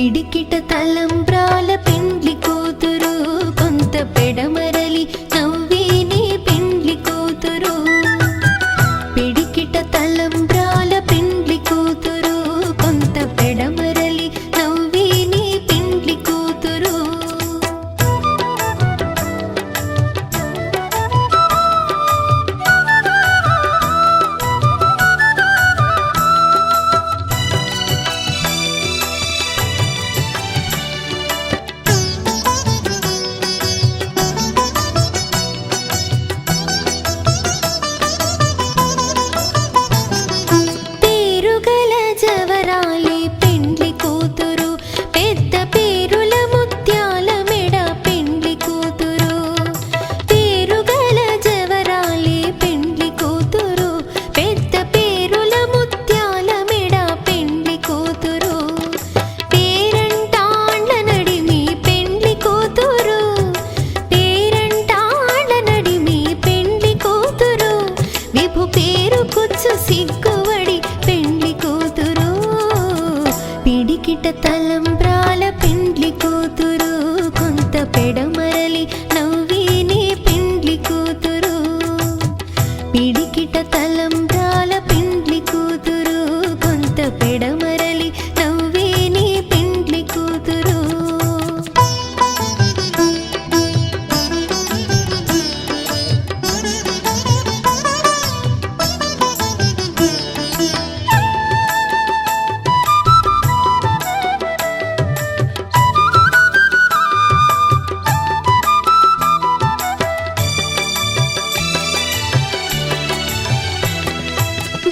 పిడికిట తలంబ్రాల పెండ్లి కూతురు కొంత పెడమరలి నవ్వేనే పెండ్లి కూతురు. పిడికిట తలంబ్రాల పెండ్లి కూతురు కొంత పెడమరలి నవ్వేనే పెండ్లి కూతురు. పిడికిట తలంబ్రాల పెండ్లి కూతురు కొంత పెడమరలి నవ్వేనే పెండ్లి కూతురు. పిడికిట తలంబ్రాల పెండ్లి కూతురు కొంత పెడమరలి నవ్వేనే పెండ్లి కూతురు.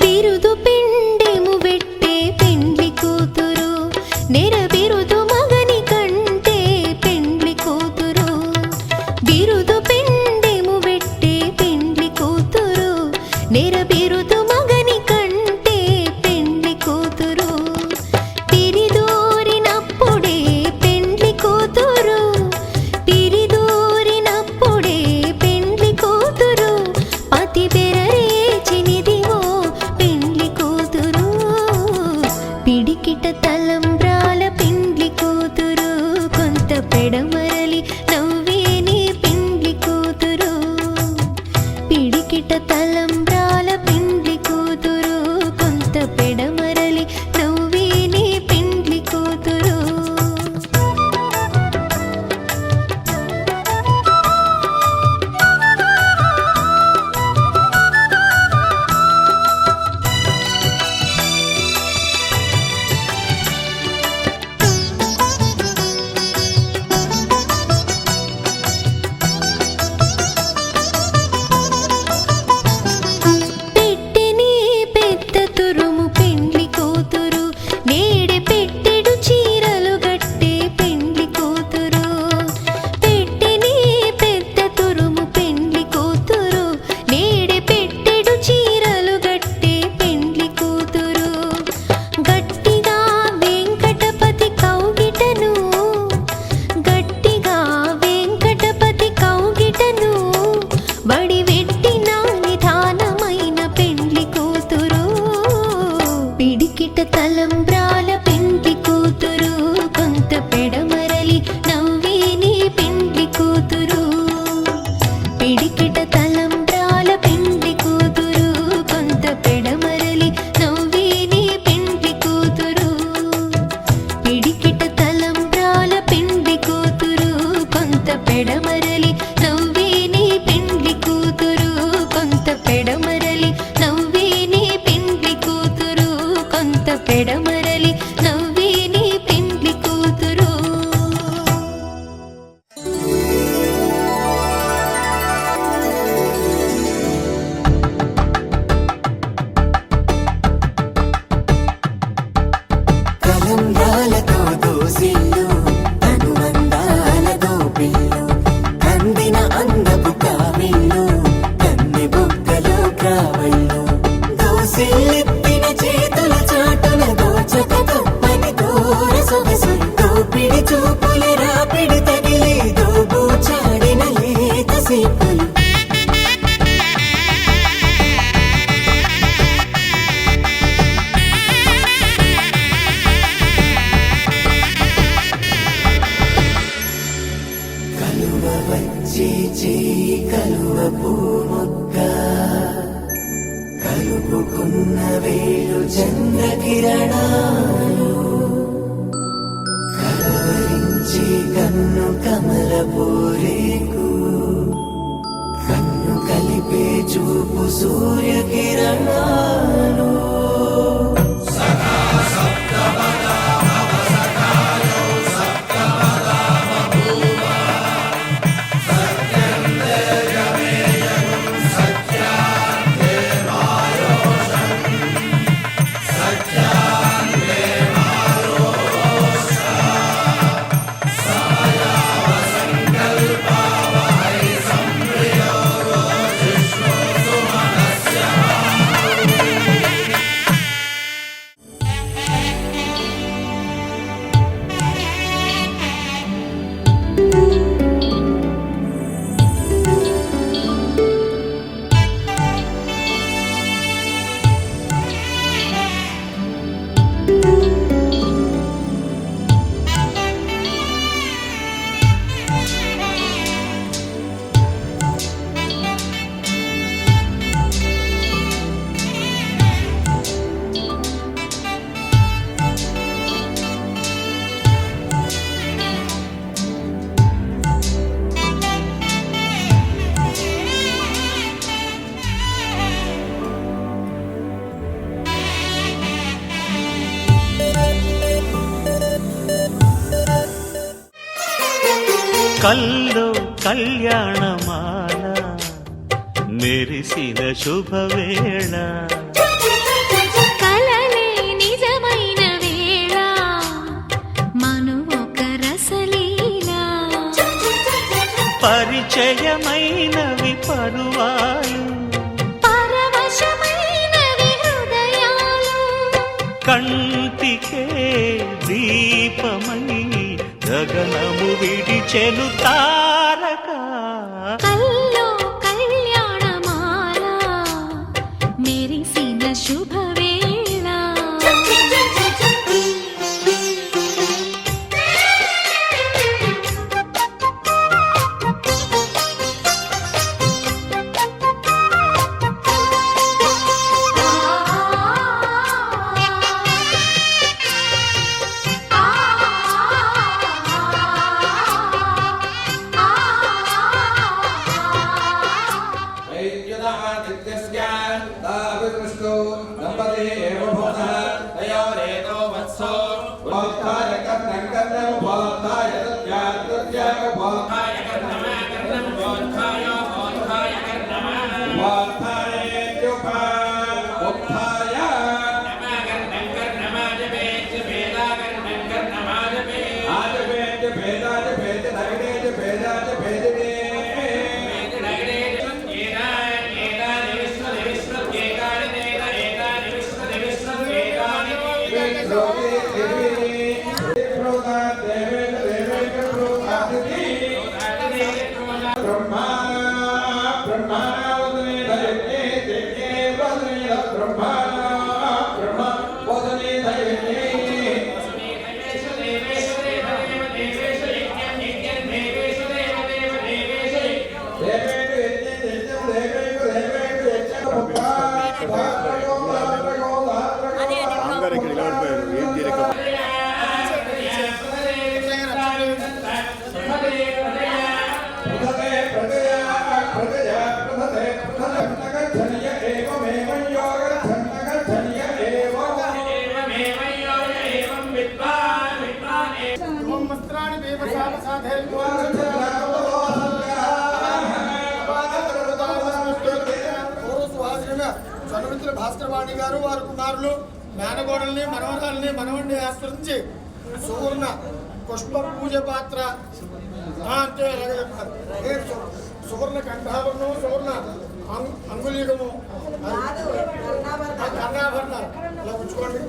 బిరుదు పిండెము వెట్టే పెండ్లి కూతురు నెర బిరుదు మగని కంటే పెండ్లి కూతురు. బిరుదు పిండెము వెట్టే పెండ్లి కూతురు నెర బిరుదు మగని కంటే పెండ్లి కూతురు. పిరిదూరినప్పుడే పెండ్లి కూతురు పిరిదూరినప్పుడే పెండ్లి కూతురు. పతి బెరరేచినిదివో పిడికిట తలంబ్రాల పెండ్లి కూతురు కొంత పెడమరలి నవ్వేనే పెండ్లి కూతురు. పిడికిట తలంబ్రాల పెండ్లి కూతురు కొంత పెడమరలి నవ్వేనే పెండ్లి కూతురు. పిడికిట తలంబ్రాల పెండ్లి కూతురు కొంత పెడమరలి నవ్వేనే పెండ్లి కూతురు. పిడికిట తలంబ్రాల పెండ్లి కూతురు కొంత పెడమరలి నవ్వేనే పెండ్లి కూతురు. పిడికిట తలంబ్రాల పెండ్లి కూతురు కొంత పెడమరలి నవ్వేనే పెండ్లి కూతురు. కొంత పెడమరలి నవ్వేనే పెండ్లి కూతురు. కొంత పెడమరలి నవ్వేనే పెండ్లి కూతురు. తలంబ్రాలతో దోసిల్లు అనుబంధాలతో పిల్లు అందిన అందపు కావిళ్ళు కన్నె బుగ్గలో క్రావళ్ళు దోసిల్లెత్తిన చేతుల చాటున దోచ కిరణాలు కలవరించి కన్ను కమలపూరేకు కన్ను కలిపే చూపు సూర్య కిరణాలు కల్లో కళ్యాణమాల మెరిసిన శుభవేళ కలలే నిజమైన వేళ మను ఒక రసలీలా పరిచయమైనవి పరువాలు పరవశమైనవి హృదయాలు కంటికే దీపమై గగనము విడిచెను తారక కల్లో కళ్యాణమాల మెరిసిన శుభవేళ భాస్కరవాణి గారు వారి కుమారులు మేనగోడల్ని మనవరాల్ని మనవడిని ఆశ్రయించి సువర్ణ పుష్ప పూజ పాత్ర అంటే సువర్ణ కంఠాభరణం సువర్ణ అంగుళీకము కర్ణాభరణాలు ఇలా ఉంచుకోండి.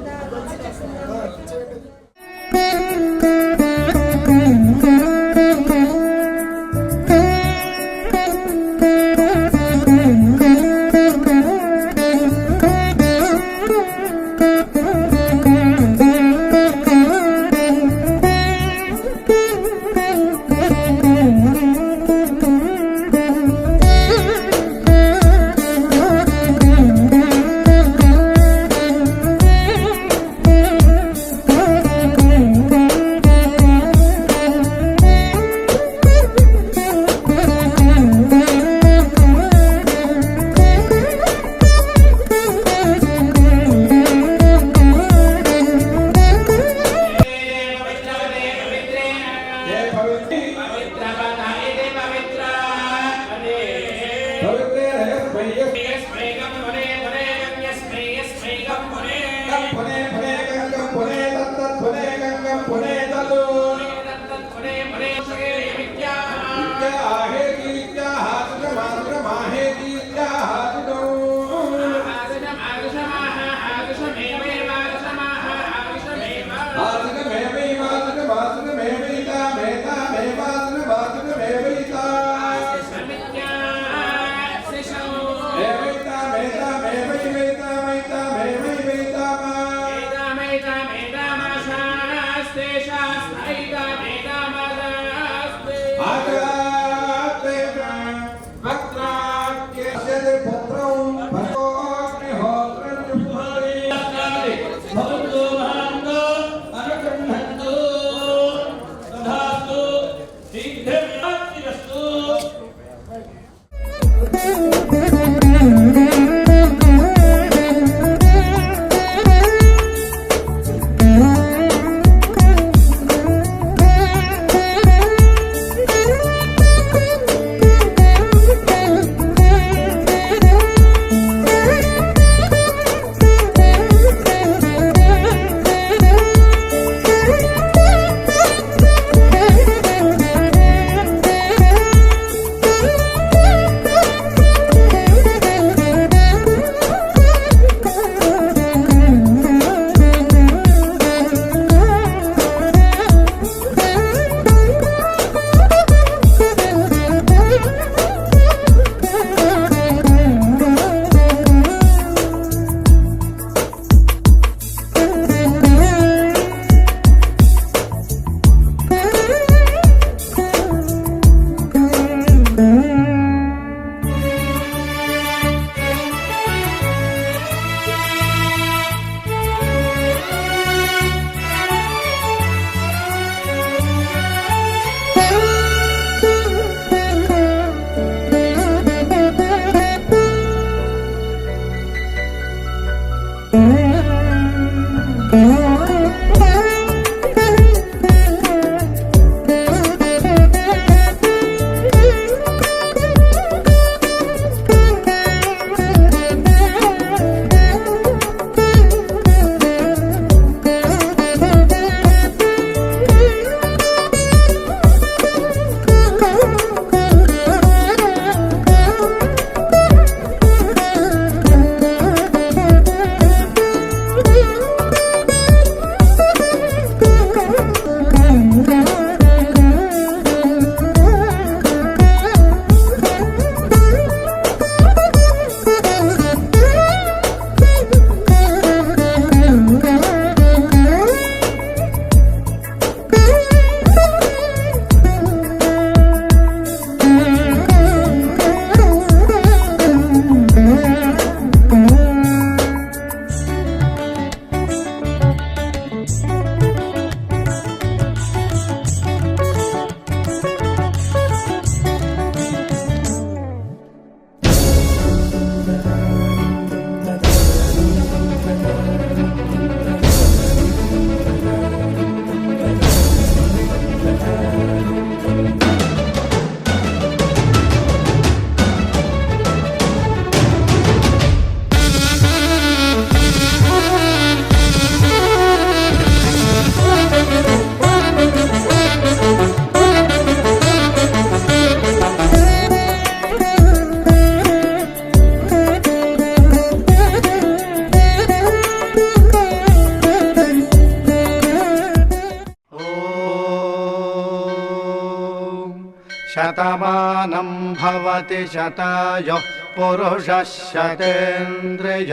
शतमानं भवति शतायुः पुरुषः शतेन्द्रिय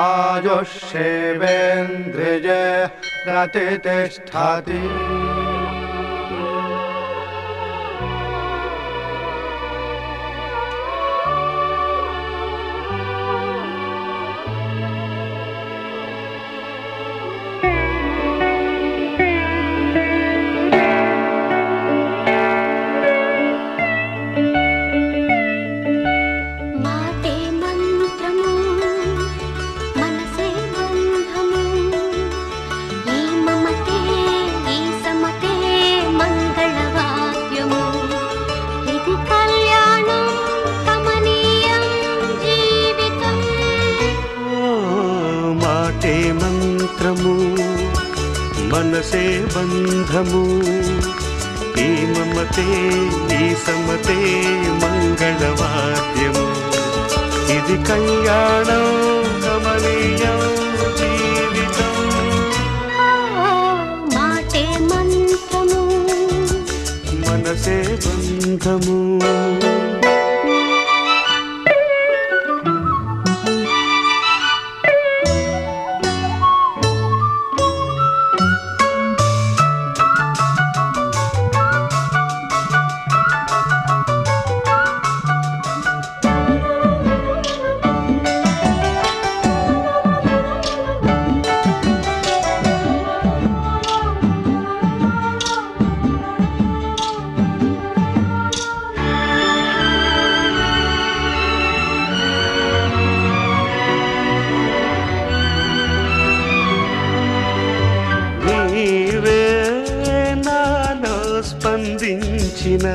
आयुष्येवेन्द्रिये प्रतिष्ठति। మంత్రము మనసే బంధము ఈ మమతే ఈ సమ్మతే మంగళవాద్యము ఇది కళ్యాణం కమనీయం జీవితం మాటే మంత్రము మనసే బంధము నీవే నాలో స్పందించిన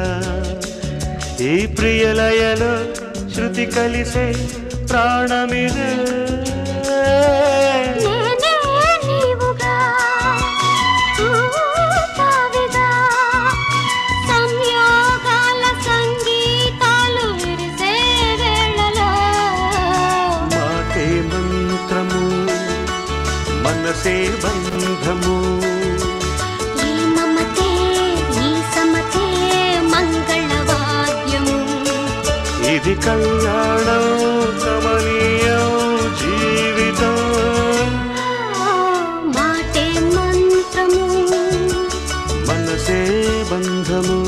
ఈ ప్రియలయలో శృతి కలిసే ప్రాణమిదే నేనే నీవుగా తావిగా సంయోగాల సంగీతాలు విరిసే వేళలో మాటే మంత్రము మనసే బంధము ఈ మమతే ఈ సమతే మంగళవాద్యము ఇది కళ్యాణం కమనీయం జీవితం మాటే మంత్రము మనసే బంధము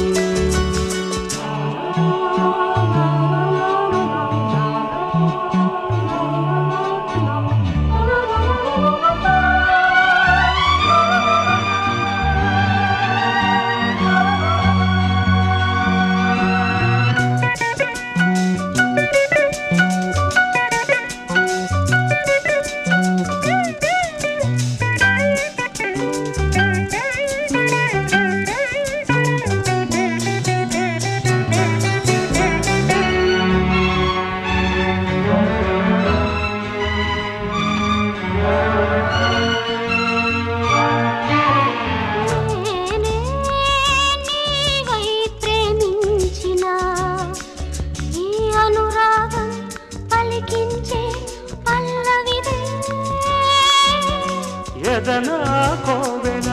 నేనే నీవై ప్రేమించిన ఈ అనురాగం పలికించే పల్లవిదే ఎదనా కోవెల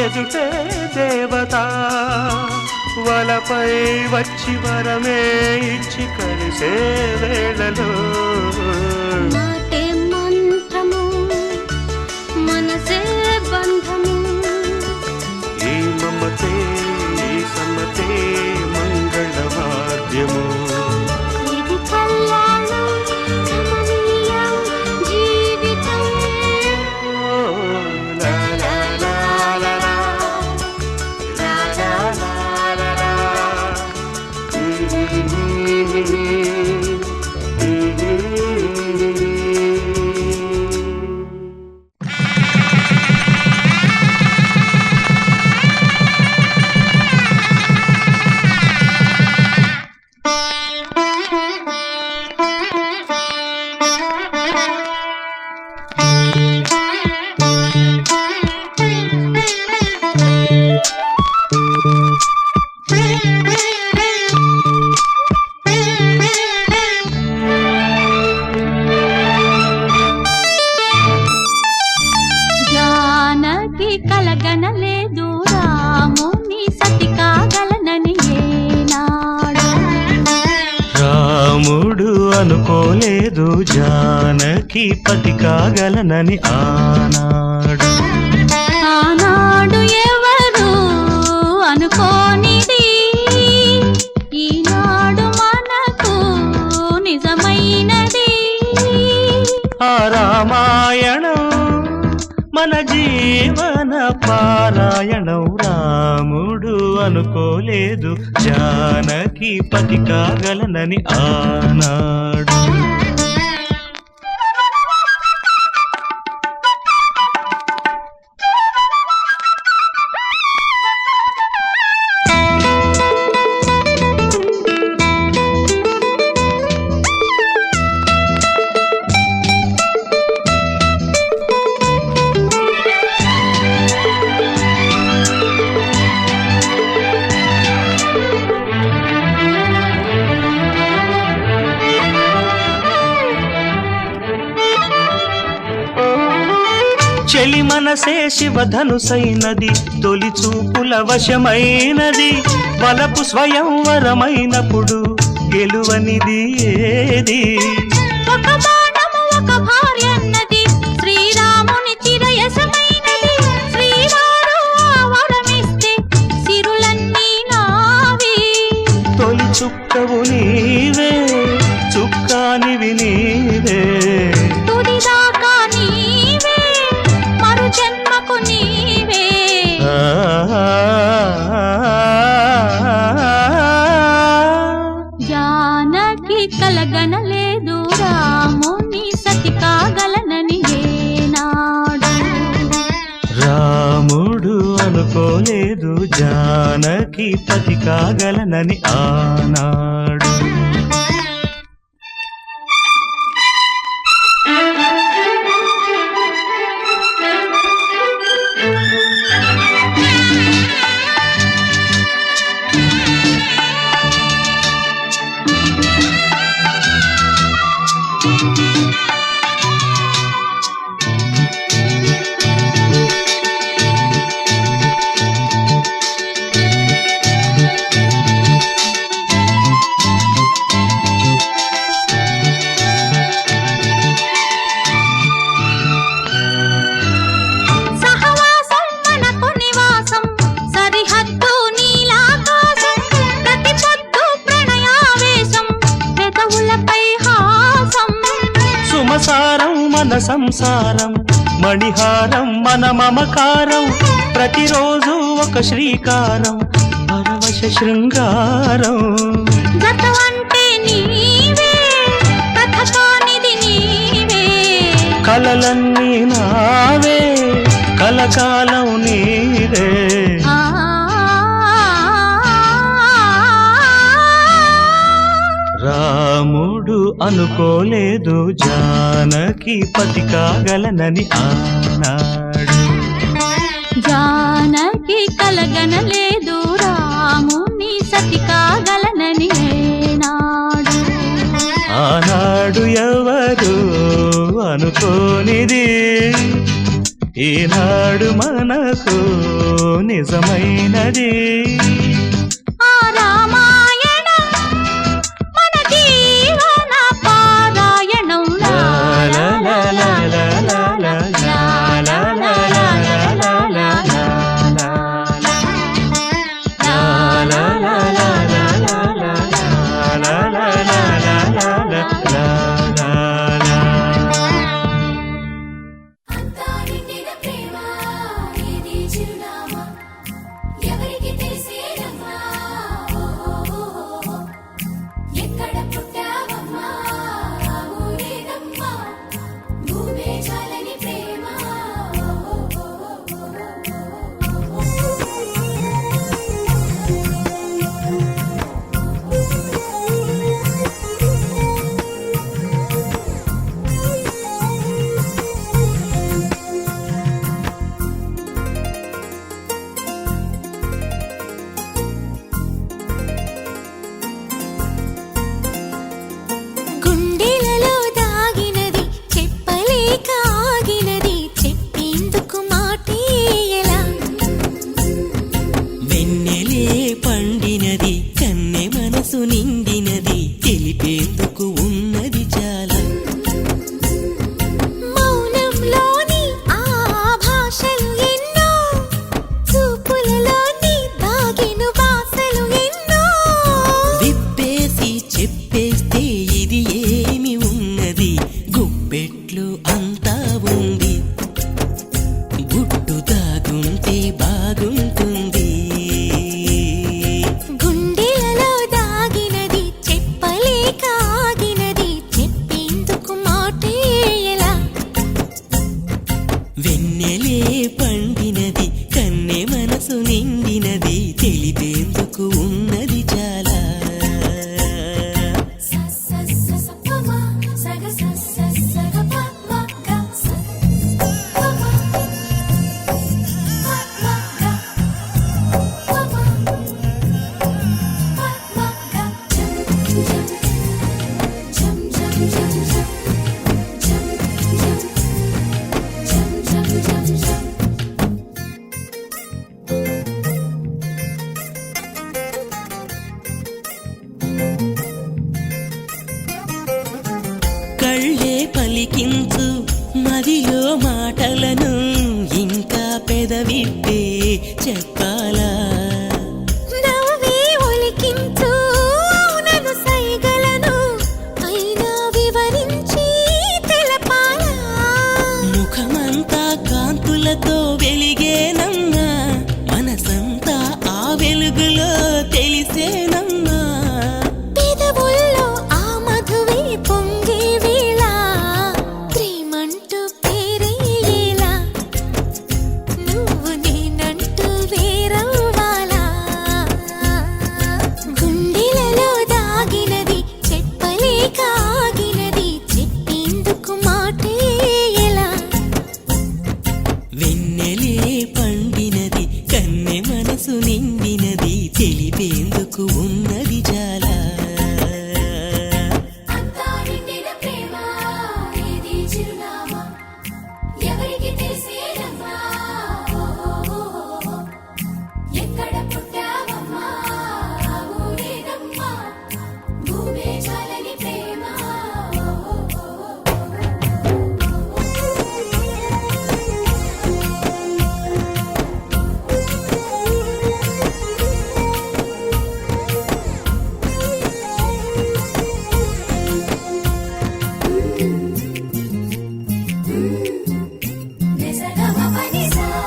ఎదుటే దేవత వలపై వచ్చి వరమే ఇచ్చి కలిసే వేళలో మాటే మంత్రము మనసే బంధము ఈ మమతే ఈ సమ్మతే మంగళవాద్యము ఇది కళ్యాణం కమనీయం జీవితం ఓ లా లా లా లా లా. లా లా లా లా లా. జానకి కలగనలేదు రాముని సతి కాగలనని ఏనాడు రాముడు అనుకోలేదు జానకి పతి కాగలనని ఆనాడు ఆనాడు ఎవరు అనుకోనిది ఈనాడు మనకు నిజమైనది ఆ రామాయణం మన జీవన పారాయణం రాముడు అనుకోలేదు జానకి పతి కాగలనని ఆనాడు మనసే శివధనుసైనది, తొలి చూపుల వశమైనది, వలపు స్వయంవరమైనప్పుడు గెలువనిది ఏది? ఒక బాణము ఒక భార్యన్నది, శ్రీరాముని చిరయసమైనది, శ్రీవారు వరమిస్తే సిరులన్నీ నావి. తొలి చుక్కవు నీవే, చుక్కానివి నీవే, తుదిదాకా నీవే, మరు జన్మకు నీవే. జానకి కలగనలేదు రాముని సతి కాగలనని ఏనాడు. రాముడు అనుకోలేదు జానకి పతి కాగలనని ఆనాడు. సహవాసం మనకు నివాసం, సరిహద్దు నీలాకాశం, ప్రతి పొద్దు ప్రణయావేశం, పెదవులపై హాసం. సుమసారం మన సంసారం, మణిహారం మన మమకారం, ప్రతిరోజు ఒక శ్రీకారం, పరవశ శృంగారం. జత అంటే నీవే, కథ కానిది నీవే. కలలన్నీ నావే, కలకాలం నీవే. ఆ రాముడు అనుకోలేదు జానకి పతి కాగలనని ఆనాడు. జానకి కలగనలేదు రాముని సతి కాగలనని ఏనాడు. ఆనాడు ఎవరు అనుకోనిది, ఈనాడు మనకు నిజమైనది. ఆ రామాయణం మన జీవన పారాయణం. లా లా లా లా లా లా లా లా లా లా లా లా లా లా లా అంతా నిండిన ప్రేమ ఇది చిరునామా, ఎవరికి తెలిసేనమ్మా. ఎక్కడ పుట్టావమ్మా ఊరేనమ్మా, నువ్వే చాలని ప్రేమ. గుండెలలో దాగినది చెప్పలేక ఆగినది, చెప్పేందుకు మాటే ఎలా. వెన్నెలే పండినది, కన్నె మనసు నిండినది, తెలిపేందుకు ఉన్నది చాలా. మౌనంలోని ఆ భాషలు ఎన్నో, చూపులలోని దాగిన భాషలు ఎన్నో. విప్పేసి చెప్పేస్తే ఇది ఏమి ఉన్నది, గుప్పెట్లు అంతా ఉంది, గుట్టు దాగుంటే బాగుంటుంది. గుండెలలో దాగినది చెప్పలేక ఆగినది, చెప్పేందుకు మాటే ఎలా. వెన్నెలే పండినది, కన్నె మనసు నిండినది, తెలిపేందుకు ఉన్నది చాలా. స స స స ప మ, సగ స స స గ ప మ గ స ప మ ప మ గ ప మ ప మ గ. జం జం జం జం జం జం జం జం జం జం జం జం. మదిలో మాటలను ఇంకా పెదవిప్పే చెప్పాలా నవ్వే ఒలికించు నన్ను సైగలను అయినా వివరించి తెలపాలా ముఖమంతా కాంతులతో వెలిగేనమ్మా మనసంతా ఆ వెలుగులో తెలిసేనమ్మా పెదవుల్లో ఆ మధువే పొంగే వేళ ప్రేమంటూ పేరేలా నువ్వు నేనంటూ వేరవ్వాలా గుండెలలో దాగినది చెప్పలేక ఆగినది చెప్పేందుకు మాటే ఎలా వెన్నెలే పండినది కన్నె మనసు నిండినది తెలిపేందుకు ఉన్నది చాలా అంతా నిండిన ప్రేమ ఇది చిరునామా ఎవరికి తెలిసేనమ్మా ఎక్కడ పుట్టావమ్మా ఆ ఊరేనమ్మా భూమే చాలని ప్రేమ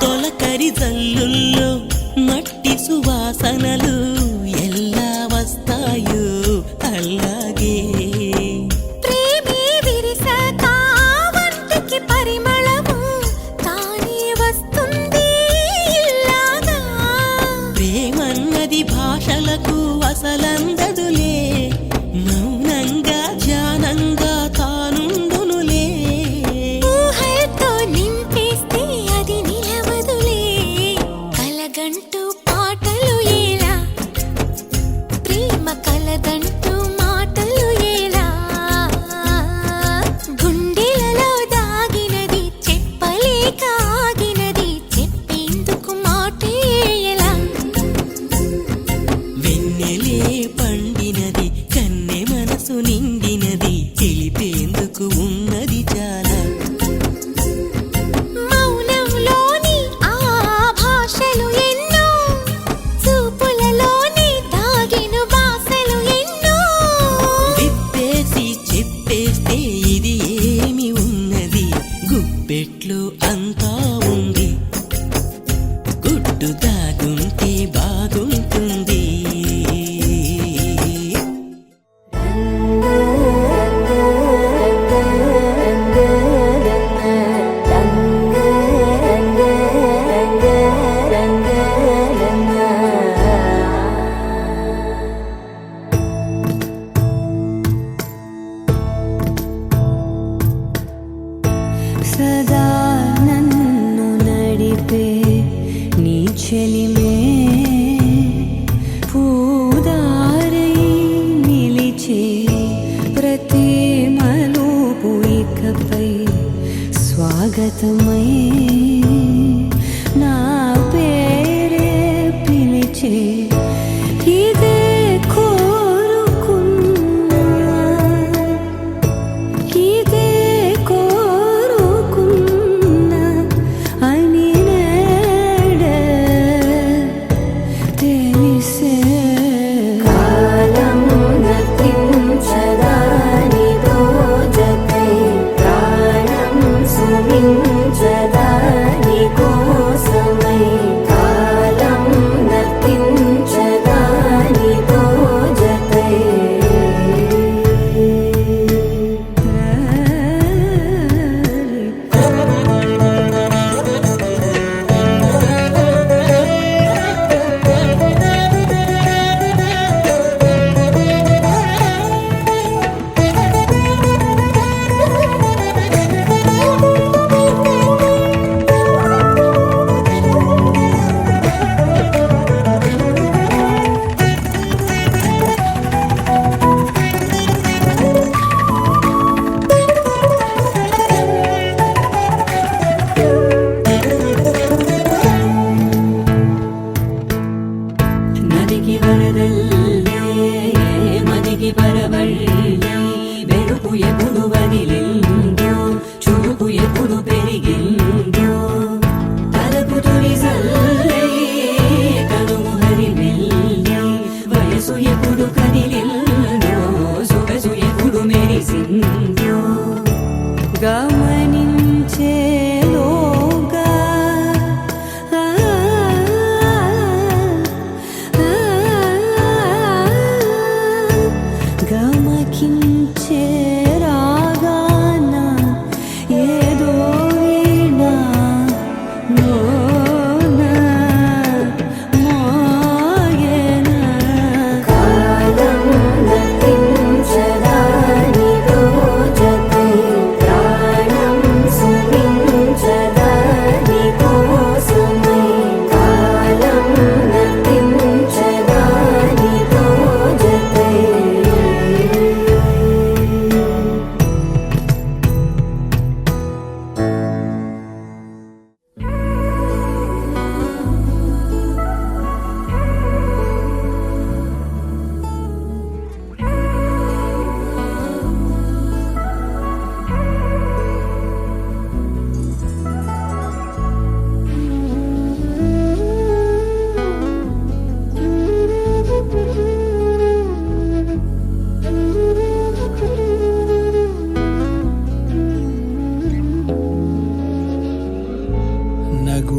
తొలకరి జల్లుల్లో మట్టి సువాసనలు ఎలా వస్తాయో అలాగే ప్రేమే విరిసాక వంటికి పరిమళము తానే వస్తుంది ఇల్లాగా ప్రేమన్నది భాషలకు అసలందదులే మౌనంగా ధ్యానంగా తానుండునులే ఊహలతో నింపేస్తే అది నిలవదులే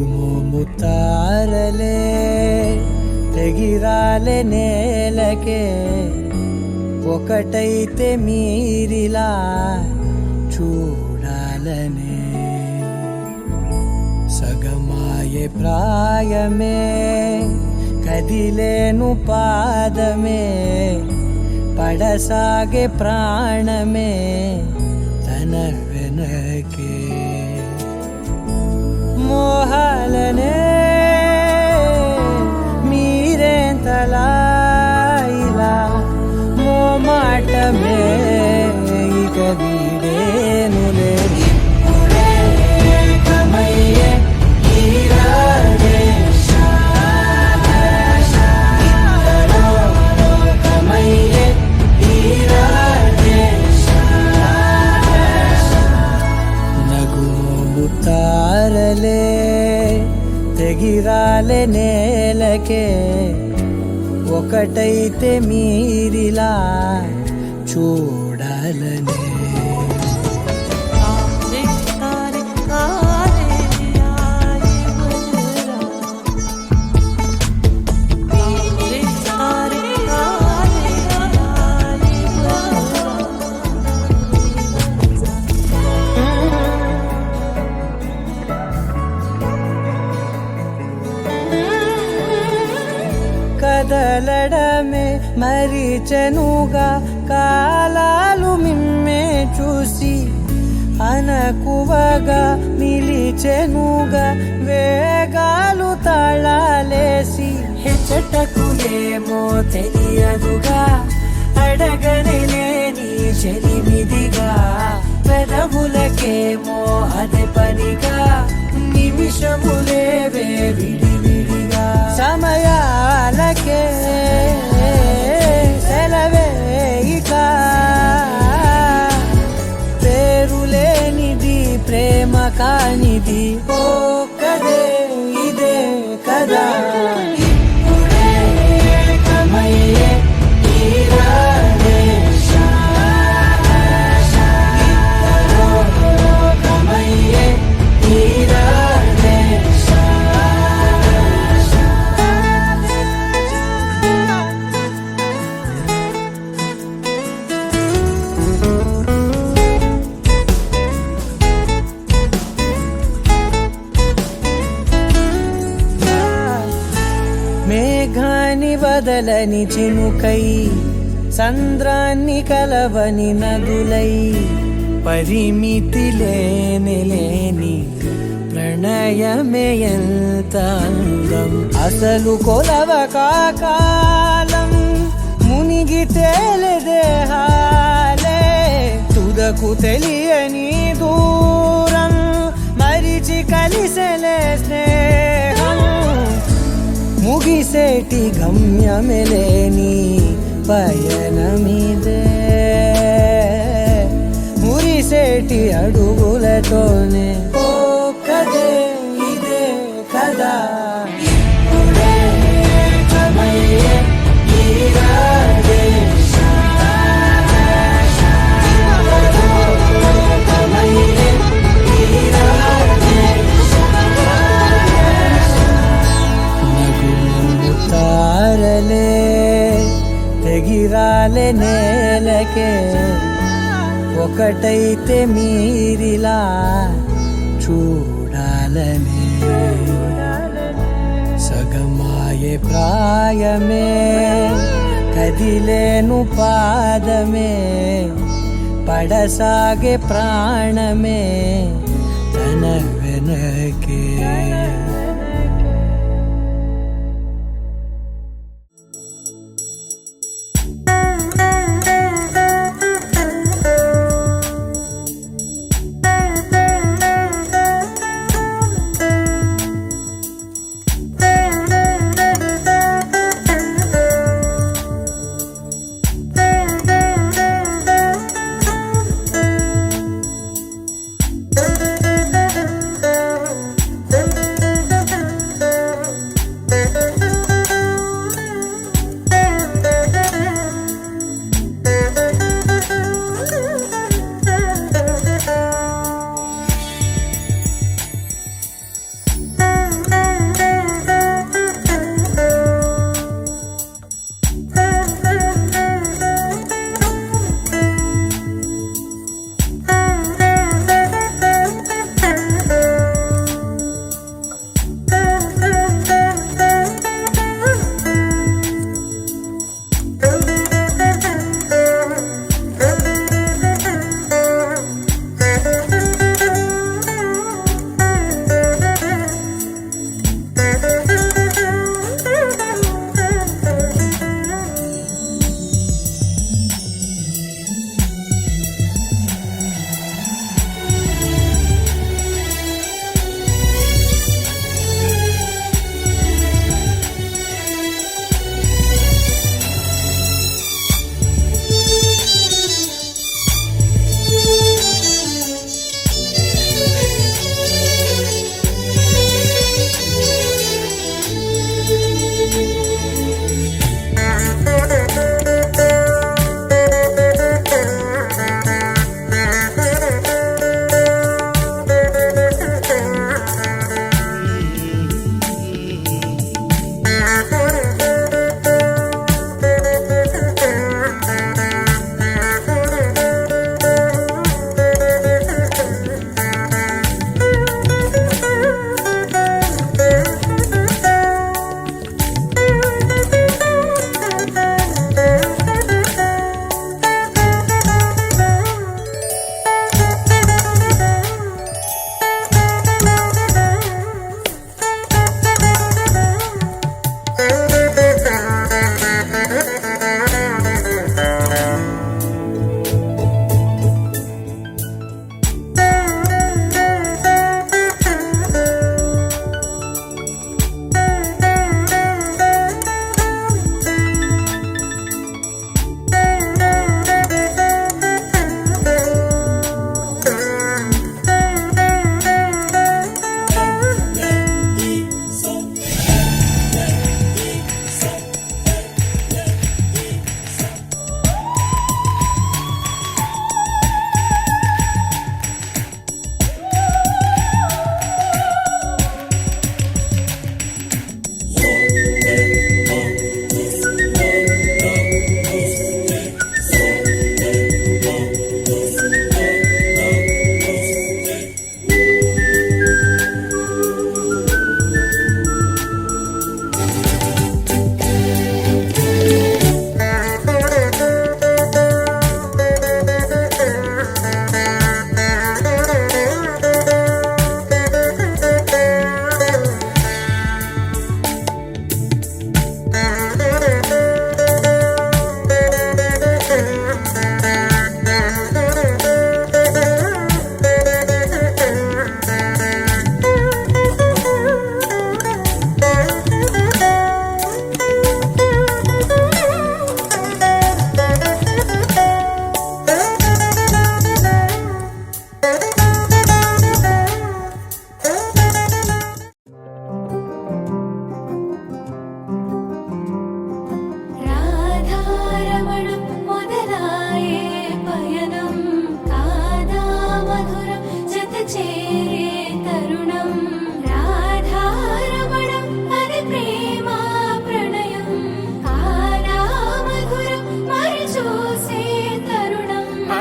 నగుమోము తారలే తెగిరాలే నేలకే ఒకటైతే మీరిలా చూడాలనే సగమాయే ప్రాయమే కదిలేను పాదమే పడసాగే ప్రాణమే తన వెనకే మోహాలనే మీరేంతలా ఇలా మోమాటమే ఇక వీడేనులే ఇప్పుడే కమయ్యే ఈరాడే ఇంతలో కమయ్యే ఈరాడే నగుమోము తారలే తెగిరాలే నేలకే ఒకటైతే మీరిలా చూడాలనే కదలడమే మరిచెనుగా కాలాలు మిమ్మే చూసి అనకువగా నిలిచెనుగా వేగాలు తాళాలేసి హెచ్చటకులేమో తెలియదుగా అడగని లేని చెలిమిదిగా పెదవులకేమో అదే పనిగా నిమిషములేవే విడివిడిగా సమయాలకే సెలవే ఇక పేరులేనిది ప్రేమ కానిది ఓ కదే ఇదే కదా ఇప్పుడే కమయ్యే ఈరాడే ఇంతలో కమయ్యే ఈరాడే మేఘాన్ని వదలని చినుకై సంద్రాన్ని కలవని నదులై పరిమితి లేని ప్రణయమే ఎంత అందం అసలు కొలవ కాలం మునిగి తేలదేహాలే తుదకు తెలియని దూరం మరిచి కలిసెలే స్నేహం ముగిసేటి గమ్యమెలేని పయనమిదే మురిసేటి అడుగులతోనే ఓ కదే ఇదే కదా ఇప్పుడే కమయ్యే ఈరాడే కమయ్యే ఈరాడే నగుమోము తారలే తెగిరాలే నేలకే ఒకటైతే మీరిలా చూడాలనే సగమాయే ప్రాయమే కదిలేను పాదమే పడసాగే ప్రాణమే తన వెనకే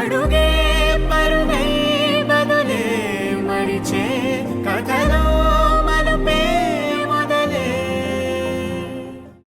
అడుగే